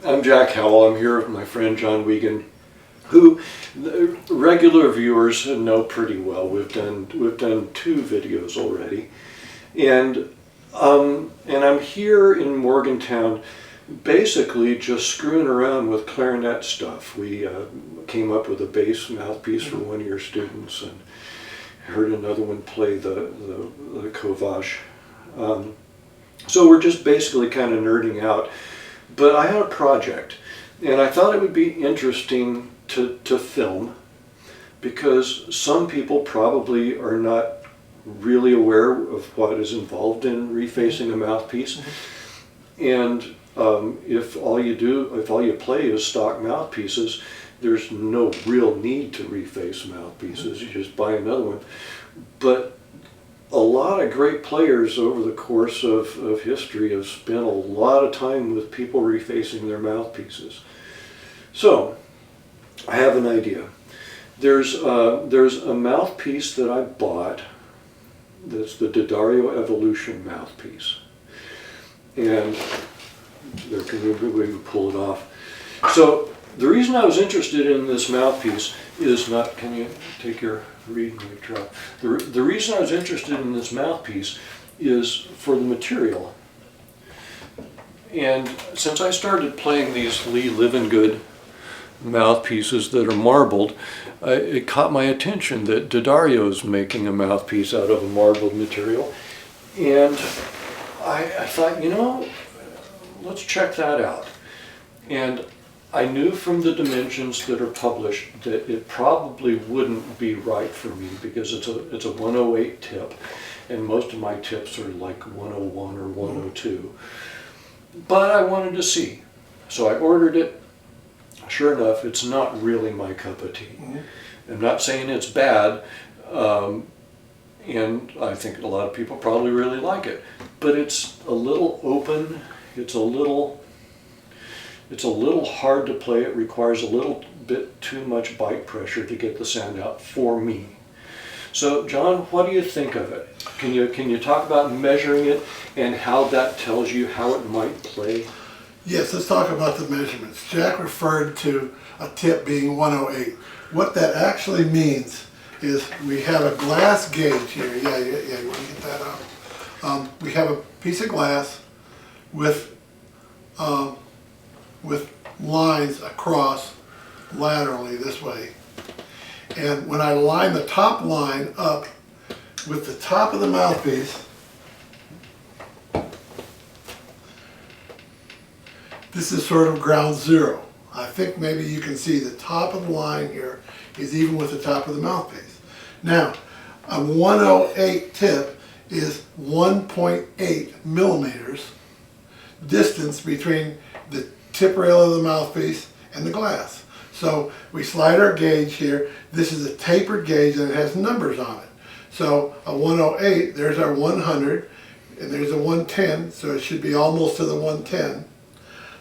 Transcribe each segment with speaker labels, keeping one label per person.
Speaker 1: I'm Jack Howell. I'm here with my friend John Weigand, who the regular viewers know pretty well. We've done 2 videos already, and I'm here in Morgantown, basically just screwing around with clarinet stuff. We came up with a bass mouthpiece for one of your students, and heard another one play the Kovash. So we're just basically kind of nerding out. But I had a project, and I thought it would be interesting to film, because some people probably are not really aware of what is involved in refacing a mouthpiece. And if all you play is stock mouthpieces, there's no real need to reface mouthpieces. You just buy another one. But a lot of great players over the course of history have spent a lot of time with people refacing their mouthpieces. So I have an idea. There's a mouthpiece that I bought that's the D'Addario Evolution mouthpiece. And we can pull it off. So the reason I was interested in this mouthpiece is not, can you take your read and drop? The reason I was interested in this mouthpiece is for the material. And since I started playing these Livengood mouthpieces that are marbled, it caught my attention that D'Addario's making a mouthpiece out of a marbled material. And I thought, you know, let's check that out. And I knew from the dimensions that are published that it probably wouldn't be right for me, because it's a 108 tip, and most of my tips are like 101 or 102. But I wanted to see, so I ordered it. Sure enough, it's not really my cup of tea. I'm not saying it's bad, and I think a lot of people probably really like it, but it's a little open. It's a little hard to play. It requires a little bit too much bite pressure to get the sound out for me. So, John, what do you think of it? Can you talk about measuring it and how that tells you how it might play?
Speaker 2: Yes, let's talk about the measurements. Jack referred to a tip being 108. What that actually means is we have a glass gauge here. Yeah, you want to get that out? We have a piece of glass with lines across laterally this way. And when I line the top line up with the top of the mouthpiece, this is sort of ground zero. I think maybe you can see the top of the line here is even with the top of the mouthpiece. Now, a 108 tip is 1.8 millimeters distance between the tip rail of the mouthpiece and the glass. So we slide our gauge here. This is a tapered gauge and it has numbers on it. So a 108, there's our 100, and there's a 110, so it should be almost to the 110.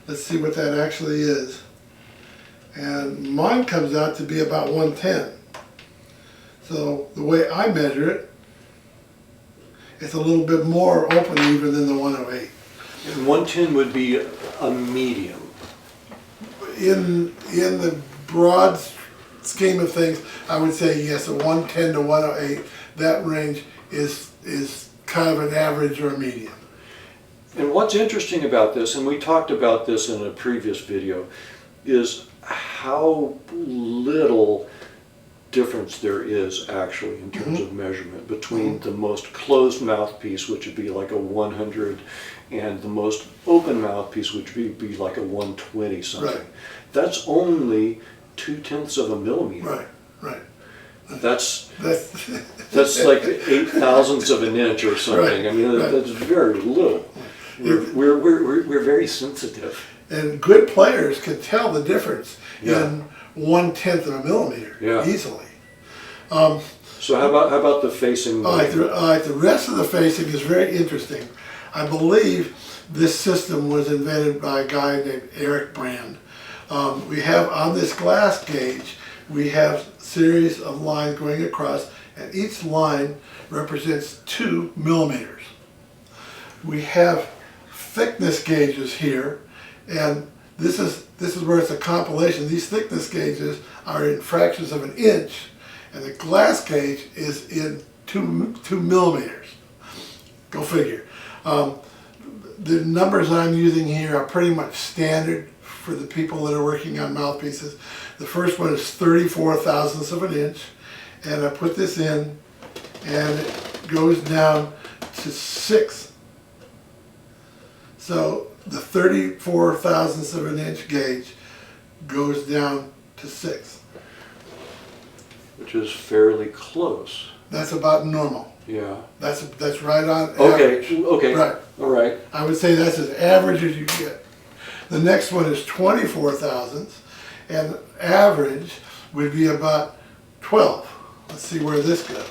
Speaker 2: Let's see what that actually is. And mine comes out to be about 110. So the way I measure it, it's a little bit more open even than the 108.
Speaker 1: And 110 would be a medium.
Speaker 2: In the broad scheme of things, I would say yes, a 110 to 108, that range is kind of an average or a medium.
Speaker 1: And what's interesting about this, and we talked about this in a previous video, is how little difference there is actually in terms of measurement between the most closed mouthpiece, which would be like a 100, and the most open mouthpiece, which would be like a 120 something.
Speaker 2: Right.
Speaker 1: That's only 0.2 of a millimeter.
Speaker 2: Right.
Speaker 1: That's like 0.008 of an inch or something.
Speaker 2: Right.
Speaker 1: I mean, that's very little. We're very sensitive.
Speaker 2: And good players can tell the difference in 1/10 of a millimeter easily.
Speaker 1: So how about the facing?
Speaker 2: All right, the rest of the facing is very interesting. I believe this system was invented by a guy named Eric Brand. We have on this glass gauge, we have a series of lines going across, and each line represents 2 millimeters. We have thickness gauges here, and this is where it's a compilation. These thickness gauges are in fractions of an inch, and the glass gauge is in 2 millimeters. Go figure. The numbers I'm using here are pretty much standard for the people that are working on mouthpieces. The first one is 34 thousandths of an inch, and I put this in, and it goes down to 6. So the 34 thousandths of an inch gauge goes down to 6.
Speaker 1: Which is fairly close.
Speaker 2: That's about normal.
Speaker 1: Yeah.
Speaker 2: That's right on
Speaker 1: Okay.
Speaker 2: average.
Speaker 1: Okay.
Speaker 2: Right.
Speaker 1: All right.
Speaker 2: I would say that's as average as you get. The next one is 24 thousandths, and average would be about 12. Let's see where this goes.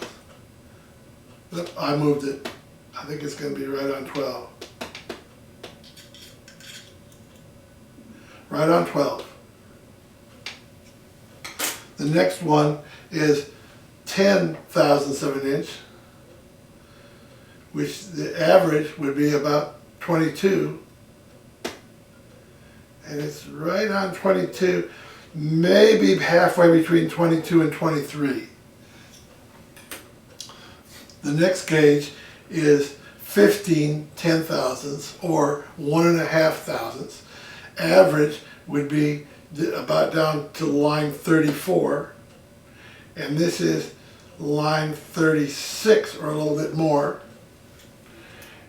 Speaker 2: Oop, I moved it. I think it's going to be right on 12. Right on 12. The next one is 10 thousandths of an inch, which the average would be about 22. And it's right on 22, maybe halfway between 22 and 23. The next gauge is 15 10,000ths, or 1.5 thousandths. Average would be about down to line 34, and this is line 36 or a little bit more.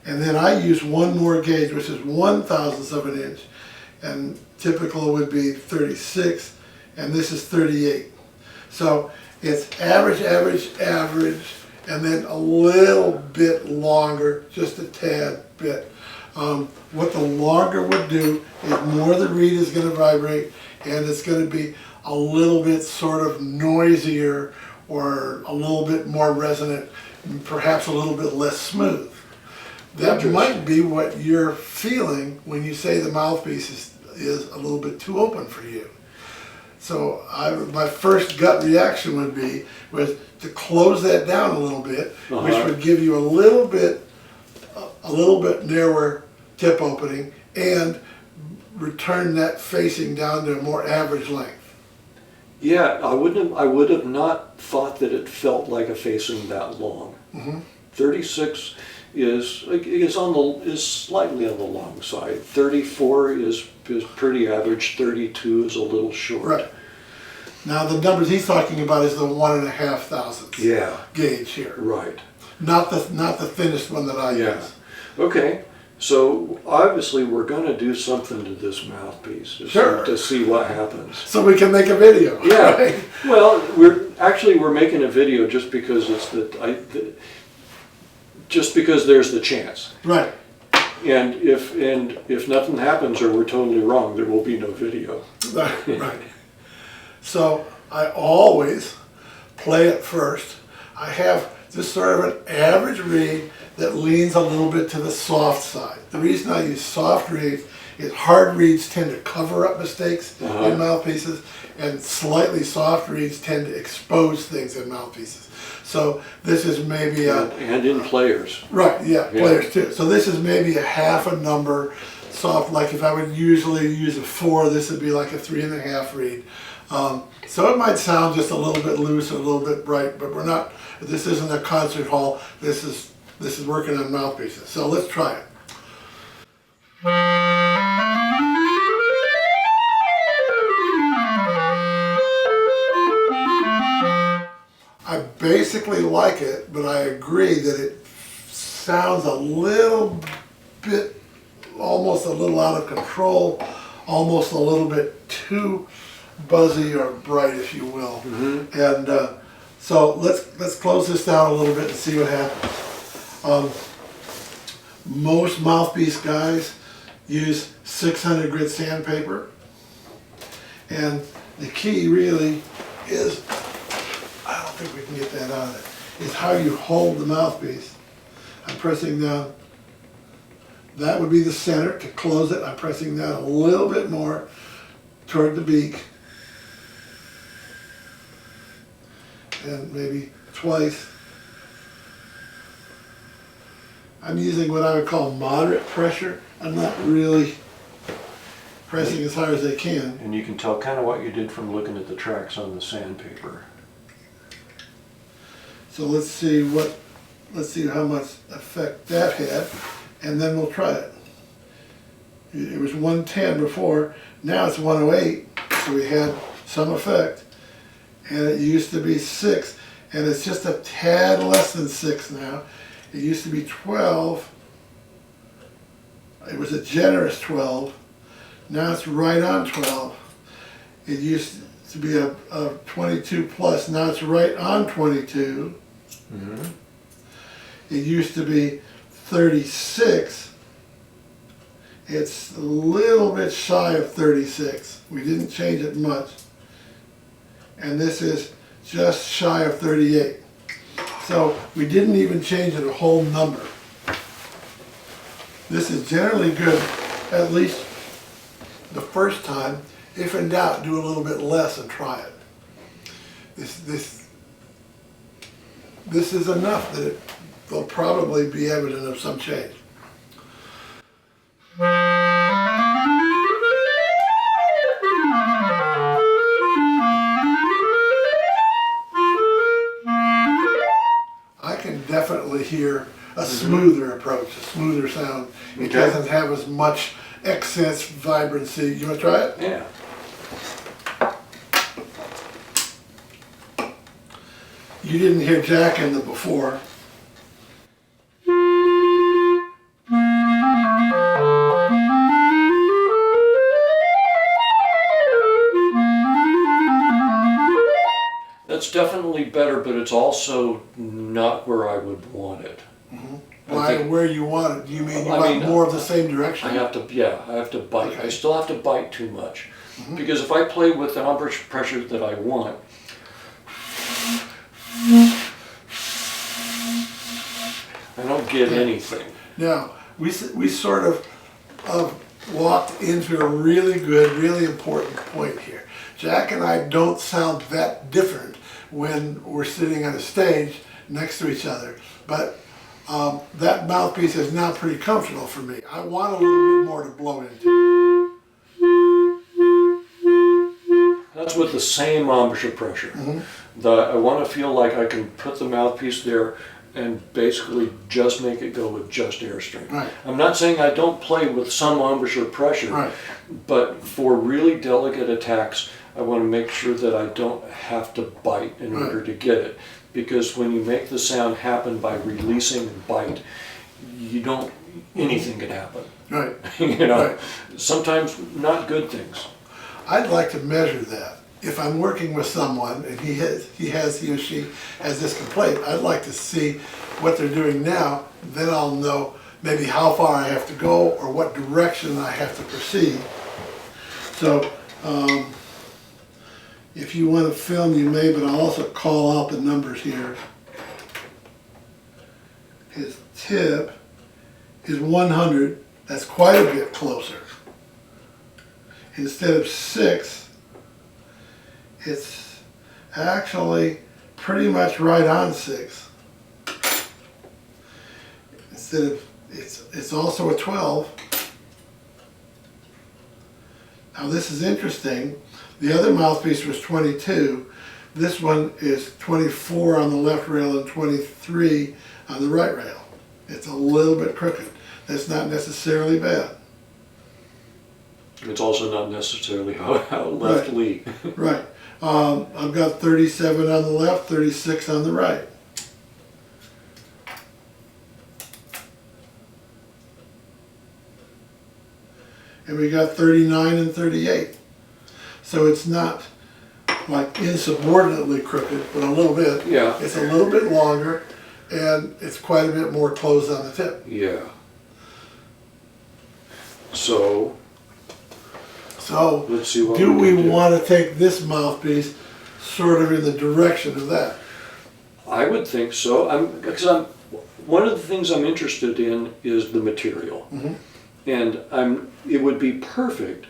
Speaker 2: And then I use one more gauge, which is 1 thousandths of an inch, and typical would be 36, and this is 38. So it's average, average, average, and then a little bit longer, just a tad bit. What the longer would do is more the reed is going to vibrate, and it's going to be a little bit sort of noisier or a little bit more resonant, perhaps a little bit less smooth. That might be what you're feeling when you say the mouthpiece is a little bit too open for you. So my first gut reaction was to close that down a little bit, which would give you a little bit narrower tip opening and return that facing down to a more average length.
Speaker 1: Yeah, I would have not thought that it felt like a facing that long. 36 is slightly on the long side. 34 is pretty average. 32 is a little short.
Speaker 2: Right. Now the numbers he's talking about is the 1.5 thousandths gauge here.
Speaker 1: Right.
Speaker 2: Not the thinnest one that I use.
Speaker 1: Okay. So obviously we're going to do something to this mouthpiece to see what happens.
Speaker 2: So we can make a video.
Speaker 1: Yeah.
Speaker 2: Right?
Speaker 1: Well, we're making a video just because just because there's the chance.
Speaker 2: Right.
Speaker 1: And if nothing happens or we're totally wrong, there will be no video.
Speaker 2: Right. So I always play it first. I have this sort of an average reed that leans a little bit to the soft side. The reason I use soft reeds is hard reeds tend to cover up mistakes in mouthpieces, and slightly soft reeds tend to expose things in mouthpieces. So this is maybe
Speaker 1: and in players.
Speaker 2: Right, yeah, players too. So this is maybe a half a number soft. Like if I would usually use a 4, this would be like a 3.5 reed. So it might sound just a little bit loose, a little bit bright, but we're not. This isn't a concert hall. This is working on mouthpieces. So let's try it. I basically like it, but I agree that it sounds a little bit, almost a little out of control, almost a little bit too buzzy or bright, if you will. And so let's close this down a little bit and see what happens. Most mouthpiece guys use 600 grit sandpaper, and the key really is, I don't think we can get that out of it, is how you hold the mouthpiece. I'm pressing down, that would be the center. To close it, I'm pressing down a little bit more toward the beak, and maybe twice. I'm using what I would call moderate pressure. I'm not really pressing as hard as they can.
Speaker 1: And you can tell kind of what you did from looking at the tracks on the sandpaper.
Speaker 2: So let's see how much effect that had, and then we'll try it. It was 110 before, now it's 108, so we had some effect. And it used to be 6, and it's just a tad less than 6 now. It used to be 12. It was a generous 12. Now it's right on 12. It used to be a 22 plus, now it's right on 22.
Speaker 1: Mm-hmm.
Speaker 2: It used to be 36. It's a little bit shy of 36. We didn't change it much. And this is just shy of 38. So we didn't even change it a whole number. This is generally good, at least the first time. If in doubt, do a little bit less and try it. This is enough that there'll probably be evidence of some change. I can definitely hear a smoother approach, a smoother sound. It doesn't have as much excess vibrancy. You want to try it?
Speaker 1: Yeah.
Speaker 2: You didn't hear Jack in the before.
Speaker 1: That's definitely better, but it's also not where I would want it.
Speaker 2: Mm-hmm. Where you want it? Do you mean you want more of the same direction?
Speaker 1: I have to bite.
Speaker 2: Okay.
Speaker 1: I still have to bite too much.
Speaker 2: Mm-hmm.
Speaker 1: Because if I play with the embouchure pressure that I want, I don't get anything.
Speaker 2: Now, we sort of walked into a really good, really important point here. Jack and I don't sound that different when we're sitting on a stage next to each other, but that mouthpiece is now pretty comfortable for me. I want a little bit more to blow into.
Speaker 1: That's with the same embouchure pressure.
Speaker 2: Mm-hmm.
Speaker 1: I want to feel like I can put the mouthpiece there and basically just make it go with just airstream.
Speaker 2: Right.
Speaker 1: I'm not saying I don't play with some embouchure pressure,
Speaker 2: Right.
Speaker 1: but for really delicate attacks, I want to make sure that I don't have to bite in
Speaker 2: Right.
Speaker 1: order to get it. Because when you make the sound happen by releasing and bite, anything can happen.
Speaker 2: Right.
Speaker 1: You know,
Speaker 2: Right.
Speaker 1: sometimes not good things.
Speaker 2: I'd like to measure that. If I'm working with someone and he or she has this complaint, I'd like to see what they're doing now. Then I'll know maybe how far I have to go or what direction I have to proceed. So if you want to film, you may, but I'll also call out the numbers here. His tip is 100. That's quite a bit closer. Instead of 6, it's actually pretty much right on 6. Instead of, it's also a 12. Now this is interesting. The other mouthpiece was 22. This one is 24 on the left rail and 23 on the right rail. It's a little bit crooked. That's not necessarily bad.
Speaker 1: It's also not necessarily how left
Speaker 2: Right.
Speaker 1: lead.
Speaker 2: Right. I've got 37 on the left, 36 on the right. And we got 39 and 38. So it's not like insubordinately crooked, but a little bit.
Speaker 1: Yeah.
Speaker 2: It's a little bit longer, and it's quite a bit more closed on the tip.
Speaker 1: Yeah. So let's see what
Speaker 2: do we
Speaker 1: can do.
Speaker 2: want to take this mouthpiece sort of in the direction of that?
Speaker 1: I would think so. One of the things I'm interested in is the material.
Speaker 2: Mm-hmm.
Speaker 1: And it would be perfect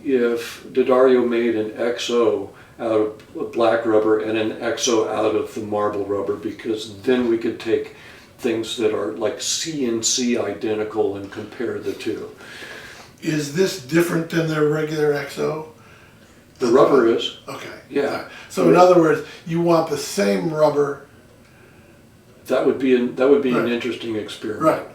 Speaker 1: if D'Addario made an XO out of black rubber and an XO out of the marble rubber, because then we could take things that are like CNC identical and compare the two.
Speaker 2: Is this different than their regular XO?
Speaker 1: The rubber is.
Speaker 2: Okay.
Speaker 1: Yeah.
Speaker 2: So in other words, you want the same rubber.
Speaker 1: That would be an
Speaker 2: Right.
Speaker 1: interesting experiment.
Speaker 2: Right.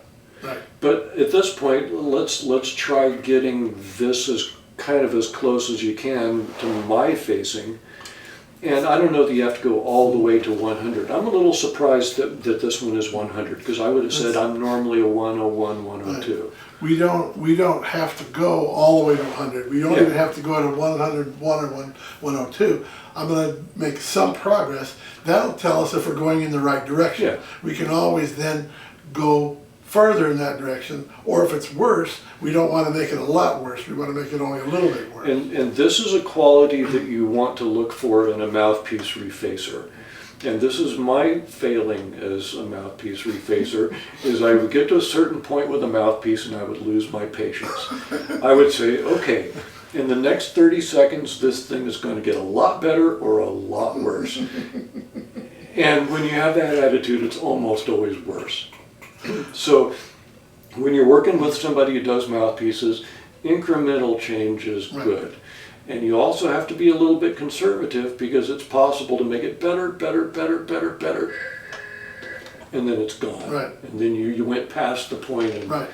Speaker 2: Right.
Speaker 1: But at this point, let's try getting this as kind of as close as you can to my facing. And I don't know that you have to go all the way to 100. I'm a little surprised that this one is 100 because I would have said I'm normally a 101, 102.
Speaker 2: We don't have to go all the way to 100. We don't
Speaker 1: Yeah.
Speaker 2: even have to go to 101 or 102. I'm going to make some progress. That'll tell us if we're going in the right direction.
Speaker 1: Yeah.
Speaker 2: We can always then go further in that direction, or if it's worse, we don't want to make it a lot worse. We want to make it only a little bit worse.
Speaker 1: And this is a quality that you want to look for in a mouthpiece refacer. And this is my failing as a mouthpiece refacer, is I would get to a certain point with a mouthpiece and I would lose my patience. I would say, okay, in the next 30 seconds, this thing is going to get a lot better or a lot worse. And when you have that attitude, it's almost always worse. So when you're working with somebody who does mouthpieces, incremental change is good. And you also have to be a little bit conservative because it's possible to make it better, better, better, better, better. And then it's gone.
Speaker 2: Right.
Speaker 1: And then you went past the point. And,
Speaker 2: Right.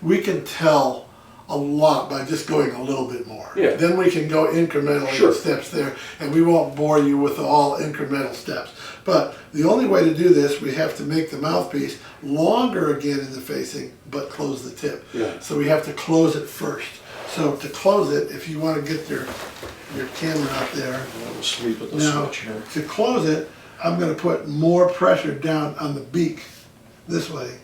Speaker 2: We can tell a lot by just going a little bit more.
Speaker 1: Yeah.
Speaker 2: Then we can go incrementally
Speaker 1: Sure.
Speaker 2: in steps there, and we won't bore you with all incremental steps. But the only way to do this, we have to make the mouthpiece longer again in the facing, but close the tip.
Speaker 1: Yeah.
Speaker 2: So we have to close it first. So to close it, if you want to get your camera up there,
Speaker 1: I will sleep at the
Speaker 2: now
Speaker 1: switch here.
Speaker 2: to close it, I'm going to put more pressure down on the beak this way.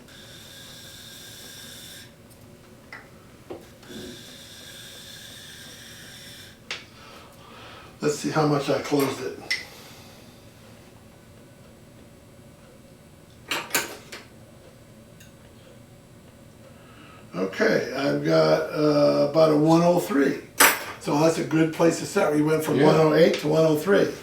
Speaker 2: Let's see how much I closed it. Okay, I've got about a 103. So that's a good place to start. We went from 108 to 103.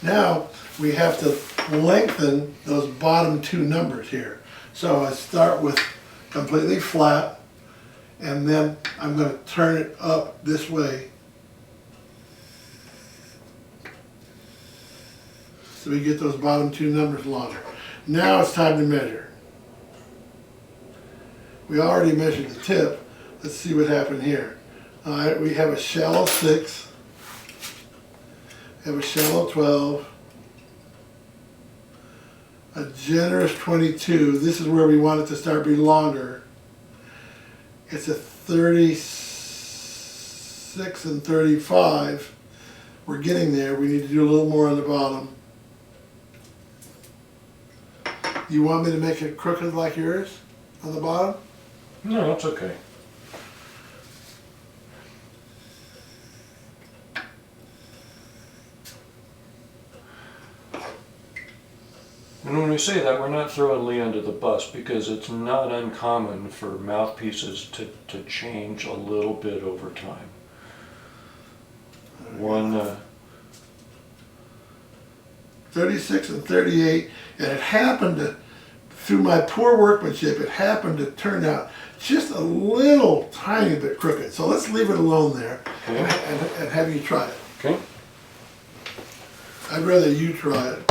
Speaker 2: Now we have to lengthen those bottom two numbers here. So I start with completely flat, and then I'm going to turn it up this way. So we get those bottom two numbers longer. Now it's time to measure. We already measured the tip. Let's see what happened here. All right, we have a shallow 6. We have a shallow 12. A generous 22. This is where we want it to start being longer. It's a 36 and 35. We're getting there. We need to do a little more on the bottom. You want me to make it crooked like yours on the bottom?
Speaker 1: No, it's okay. And when we say that, we're not throwing Lee under the bus because it's not uncommon for mouthpieces to change a little bit over time.
Speaker 2: 36 and 38, and it happened to, through my poor workmanship, it happened to turn out just a little tiny bit crooked. So let's leave it alone there and have you try it.
Speaker 1: Okay.
Speaker 2: I'd rather you try it.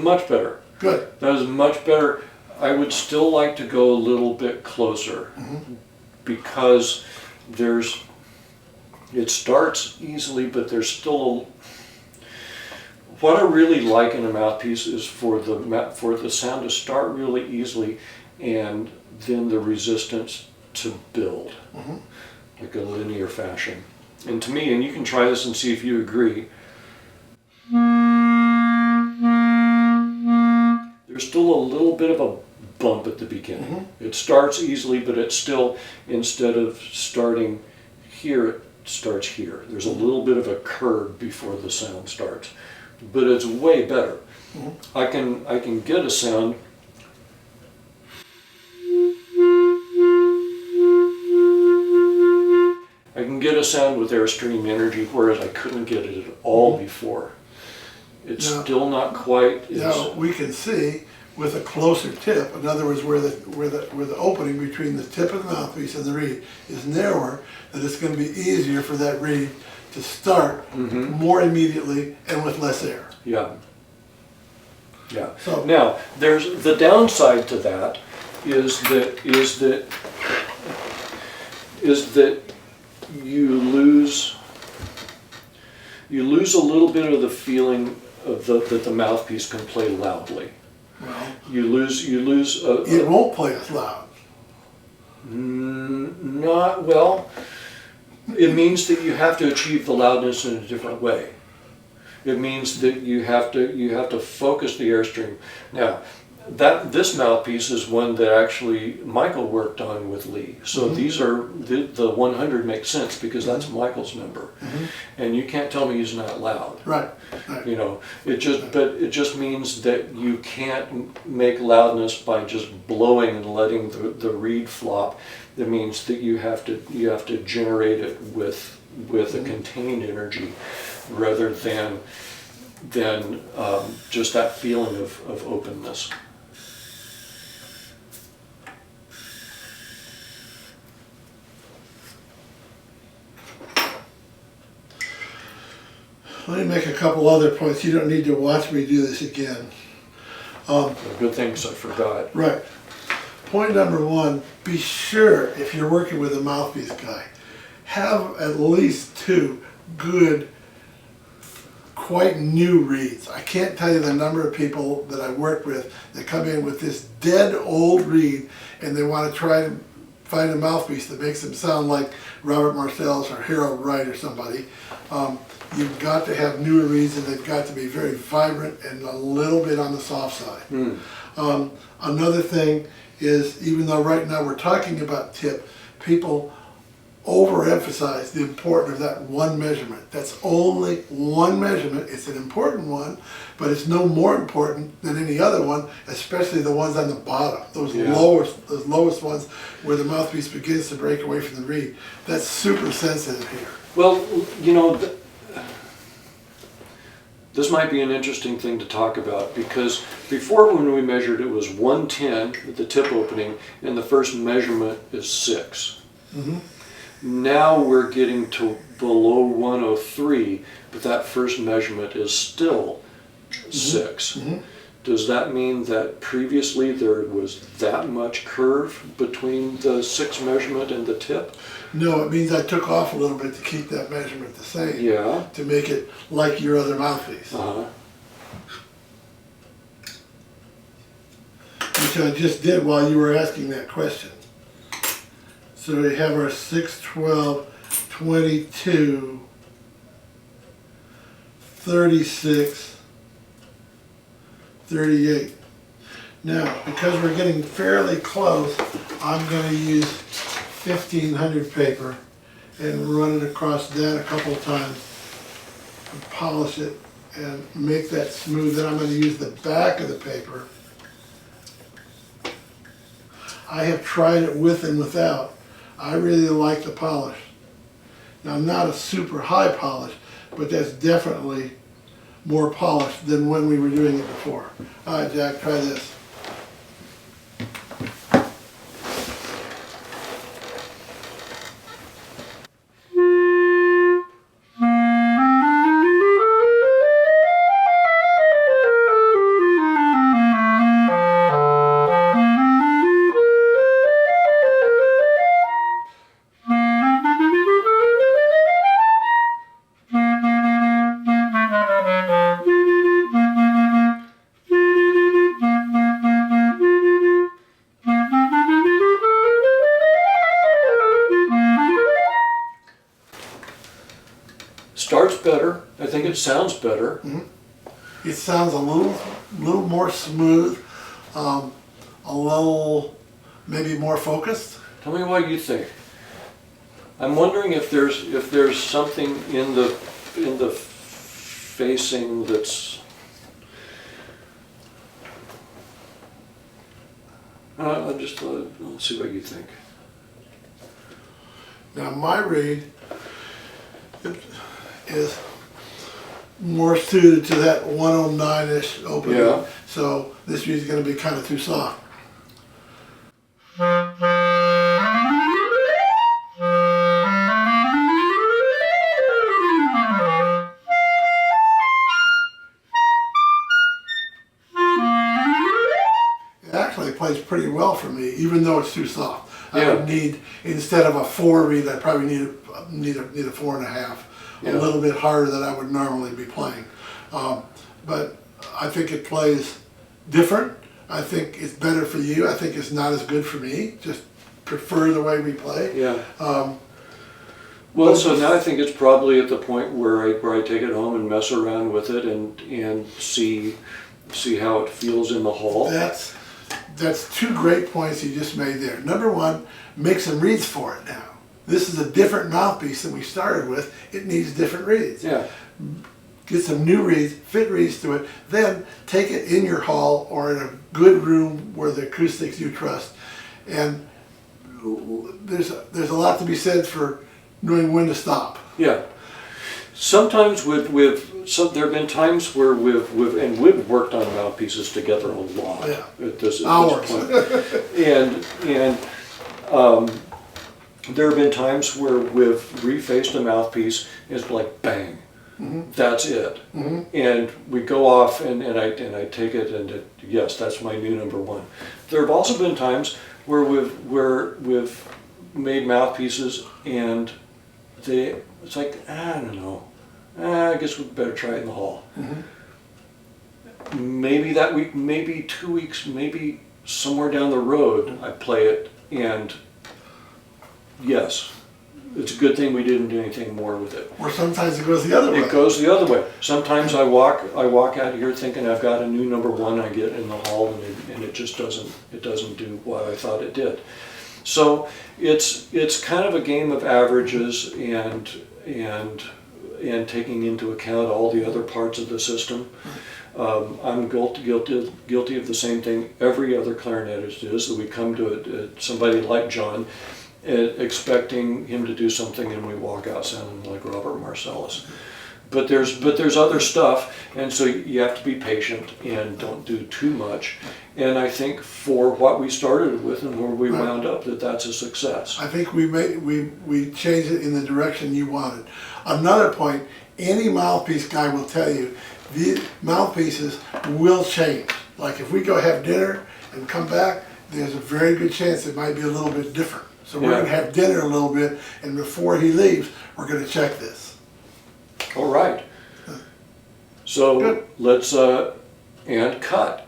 Speaker 1: Much better.
Speaker 2: Good.
Speaker 1: That is much better. I would still like to go a little bit closer because it starts easily, but there's still what I really like in a mouthpiece is for the sound to start really easily and then the resistance to build like a linear fashion. And to me, and you can try this and see if you agree. there's still a little bit of a bump at the beginning. It starts easily, but it's still, instead of starting here, it starts here. There's a little bit of a curve before the sound starts, but it's way better. I can get a sound. I can get a sound with Airstream energy, whereas I couldn't get it at all before. It's still not quite.
Speaker 2: Now we can see with a closer tip, in other words, where the opening between the tip of the mouthpiece and the reed is narrower, that it's going to be easier for that reed to start more immediately and with less air.
Speaker 1: Yeah. Yeah.
Speaker 2: So
Speaker 1: now, there's the downside to that is that you lose a little bit of the feeling of that the mouthpiece can play loudly.
Speaker 2: Well,
Speaker 1: you lose.
Speaker 2: It won't play as loud.
Speaker 1: Not well. It means that you have to achieve the loudness in a different way. It means that you have to focus the airstream. Now, this mouthpiece is one that actually Michael worked on with Lee. So these are the 100 makes sense because that's Michael's number, and you can't tell me he's not loud.
Speaker 2: Right.
Speaker 1: You know, it just means that you can't make loudness by just blowing and letting the reed flop. It means that you have to generate it with a contained energy, rather than just that feeling of openness.
Speaker 2: Let me make a couple other points. You don't need to watch me do this again.
Speaker 1: Good thing, 'cause I forgot.
Speaker 2: Right. Point number one, be sure, if you're working with a mouthpiece guy, have at least 2 good, quite new reeds. I can't tell you the number of people that I work with that come in with this dead old reed and they want to try to find a mouthpiece that makes them sound like Robert Marcellus or Harold Wright or somebody. You've got to have newer reeds, and they've got to be very vibrant and a little bit on the soft side. Another thing is, even though right now we're talking about tip, people overemphasize the importance of that one measurement. That's only one measurement. It's an important one, but it's no more important than any other one, especially the ones on the bottom, those lowest ones where the mouthpiece begins to break away from the reed. That's super sensitive here.
Speaker 1: Well, you know, this might be an interesting thing to talk about, because before, when we measured, it was 110 at the tip opening, and the first measurement is 6. Now we're getting to below 103, but that first measurement is still 6. Does that mean that previously there was that much curve between the 6 measurement and the tip?
Speaker 2: No, it means I took off a little bit to keep that measurement the same.
Speaker 1: Yeah.
Speaker 2: To make it like your other mouthpiece. Which I just did while you were asking that question. So we have our 6, 12, 22, 36, 38. Now, because we're getting fairly close, I'm going to use 1500 paper and run it across that a couple of times and polish it and make that smooth. Then I'm going to use the back of the paper. I have tried it with and without. I really like the polish. Now, not a super high polish, but that's definitely more polished than when we were doing it before. All right, Jack, try this.
Speaker 1: Starts better. I think it sounds better.
Speaker 2: It sounds a little more smooth, a little, maybe more focused.
Speaker 1: Tell me what you think. I'm wondering if there's something in the facing that's let's see what you think.
Speaker 2: Now my read is more suited to that 109-ish opening.
Speaker 1: Yeah.
Speaker 2: So this read's going to be kind of too soft. It actually plays pretty well for me, even though it's too soft. I would need, instead of a 4 read, I probably need a 4.5. A little bit harder than I would normally be playing. But I think it plays different. I think it's better for you. I think it's not as good for me. Just prefer the way we play.
Speaker 1: Yeah. Well, so now I think it's probably at the point where I take it home and mess around with it and see how it feels in the hall.
Speaker 2: That's two great points you just made there. Number one, make some reads for it now. This is a different mouthpiece than we started with. It needs different reads.
Speaker 1: Yeah.
Speaker 2: Get some new reads, fit reads to it, then take it in your hall or in a good room where the acoustics you trust. And there's a lot to be said for knowing when to stop.
Speaker 1: Yeah. Sometimes there have been times where we've worked on mouthpieces together a lot.
Speaker 2: Yeah.
Speaker 1: At this
Speaker 2: Hours.
Speaker 1: point. and there have been times where we've refaced a mouthpiece, and it's like bang, that's it. And we go off and I take it and yes, that's my new number one. There have also been times where we've made mouthpieces and it's like, I don't know, I guess we better try it in the hall. Maybe that week, maybe 2 weeks, maybe somewhere down the road I play it and yes, it's a good thing we didn't do anything more with it.
Speaker 2: Or sometimes it goes the other way.
Speaker 1: It goes the other way. Sometimes I walk out of here thinking I've got a new number one. I get in the hall and it just doesn't do what I thought it did. So it's kind of a game of averages and taking into account all the other parts of the system. I'm guilty of the same thing every other clarinetist is, that we come to somebody like John expecting him to do something and we walk out sounding like Robert Marcellus. But there's other stuff, and so you have to be patient and don't do too much. And I think for what we started with and where we wound up, that's a success.
Speaker 2: I think we changed it in the direction you wanted. Another point, any mouthpiece guy will tell you, the mouthpieces will change. Like if we go have dinner and come back, there's a very good chance it might be a little bit different. So we're going to have dinner a little bit, and before he leaves, we're going to check this.
Speaker 1: All right. So good. Let's and cut.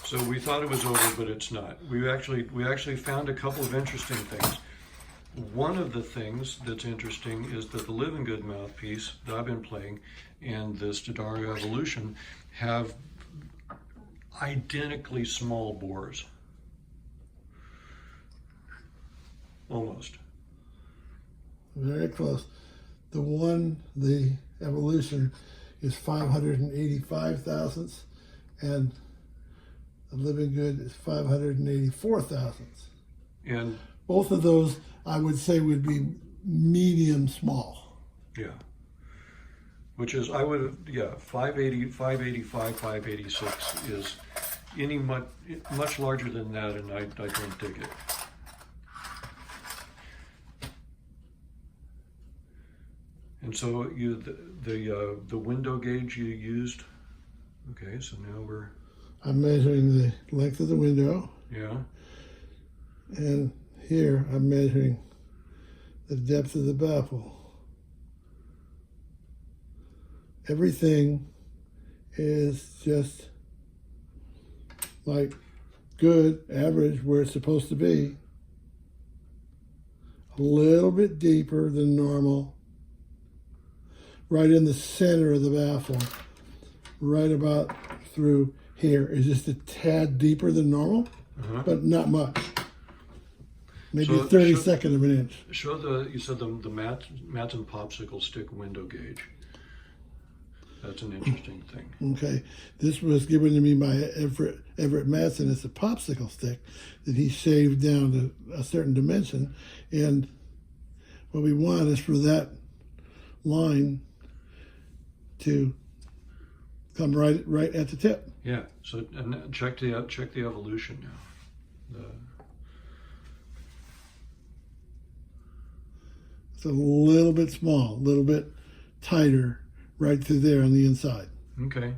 Speaker 1: So we thought it was over, but it's not. We actually found a couple of interesting things. One of the things that's interesting is that the Livengood mouthpiece that I've been playing and the Stadario Evolution have identically small bores. Almost.
Speaker 2: Very close. The Evolution is 585 thousandths and the Livengood is 584 thousandths. And both of those I would say would be medium small.
Speaker 1: Yeah. Which is, 580, 585, 586 is much larger than that, and I don't dig it. And so the window gauge you used, okay, so now
Speaker 2: I'm measuring the length of the window.
Speaker 1: Yeah.
Speaker 2: And here I'm measuring the depth of the baffle. Everything is just like good, average, where it's supposed to be. A little bit deeper than normal. Right in the center of the baffle. right about through here is just a tad deeper than normal, but not much. Maybe
Speaker 1: So
Speaker 2: a 32nd of an inch.
Speaker 1: Show you said the Matt and Popsicle Stick window gauge. That's an interesting thing.
Speaker 2: Okay, this was given to me by Everett Matson. It's a popsicle stick that he shaved down to a certain dimension, and what we want is for that line to come right at the tip.
Speaker 1: Yeah. So and check the evolution now.
Speaker 2: It's a little bit small, a little bit tighter right through there on the inside.
Speaker 1: Okay.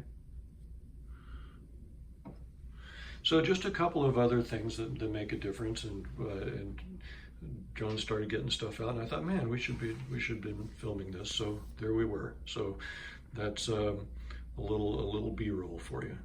Speaker 1: So just a couple of other things that make a difference, and John started getting stuff out, and I thought, man, we should be filming this. So there we were. So that's a little B-roll for you.